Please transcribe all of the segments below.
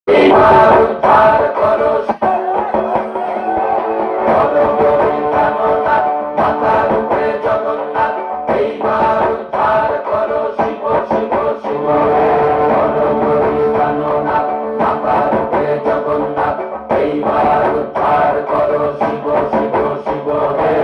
এইবার উদ্ধার করো মাথার উপরে জগন্নাথ, এইবার উদ্ধার করো শিব শিব শিব। মাথার উপরে জগন্নাথ, এইবার উদ্ধার করো শিব শিব শিব হে।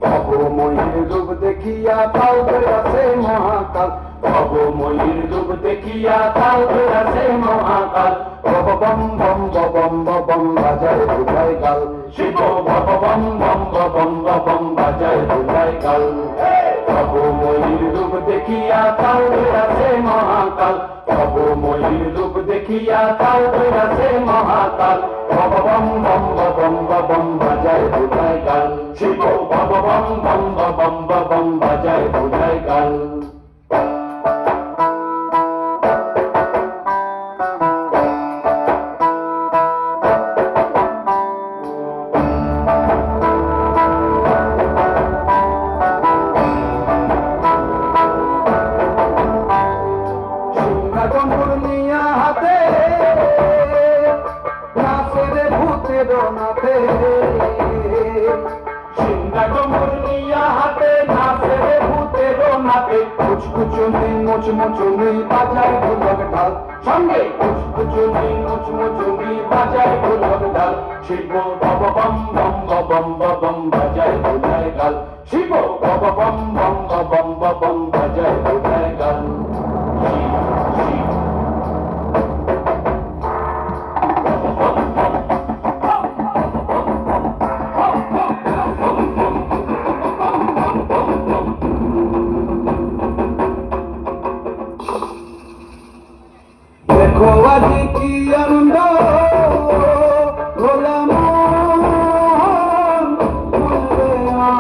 ভবময়ীর রূপ দেখিয়া তাও আছে মহাকাল, ভবময়ীর রূপ দেখিয়া তাও আছে মহাকাল। বম বম বম বম বম বাজায় বুঝায় গাল, শিব ভব বম বম বম বম বাজায় বুঝায় কাল। ভবময়ীর রূপ দেখিয়া তাও আছে মহাকাল, ভবময়ীর রূপ দেখিয়া তাও আছে মহাকাল। ভব বম বম বম বাজায় বুঝায় কাল, শিব ভব বম বম বাজায় বুঝায় কাল। ডম্বুর নিয়া হাতে নাচে রে ভূতের নাথে, সিংহা ডমর নিয়া হাতে নাচে রে ভূতের নাচে। কুচকুচুনি মুচমুচুনি বাজায় ঢোলক ঢাল, সঙ্গে কুচকুচুনি মুচমুচুনি বাজায় ঢোলক ঢাল। শিব ভব বম বম বাজায় ঢোলায় গাল, শিব ভব বম বম বাজায় ঢোলায় গাল। শিব শিব দেখো আজি কি আনন্দ গোলাম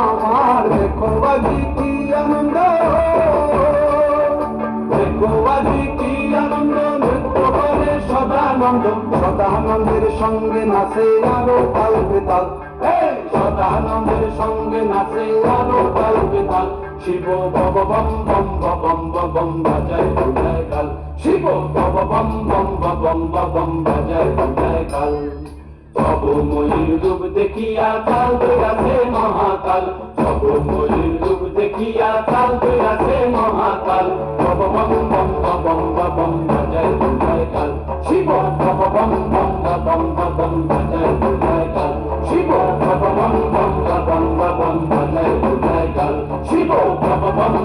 আমার, দেখো আজি কি আনন্দ, দেখো আজি কি আনন্দ, নৃত্য করে সদানন্দ, সদানন্দের সঙ্গে নাচে আরো তাল বেতাল, সদানন্দের সঙ্গে নাচে আরো তাল বেতাল। শিব ভব বম বম বাজায় ঢোলায় কাল, শিব ভব বম বম বাজায় ঢোলায় কাল। ভবময়ীর রূপ দেখিয়া কাল আছে মহাকাল, ভবময়ীর রূপ দেখিয়া কাল আছে মহাকাল। ভব বম বম বাজায় ঢোলায় কাল, শিব ভব বম বাজায় ঢোলায় কাল, শিব ভব বম বাজায় ঢোলায় কাল, শিব ভব বম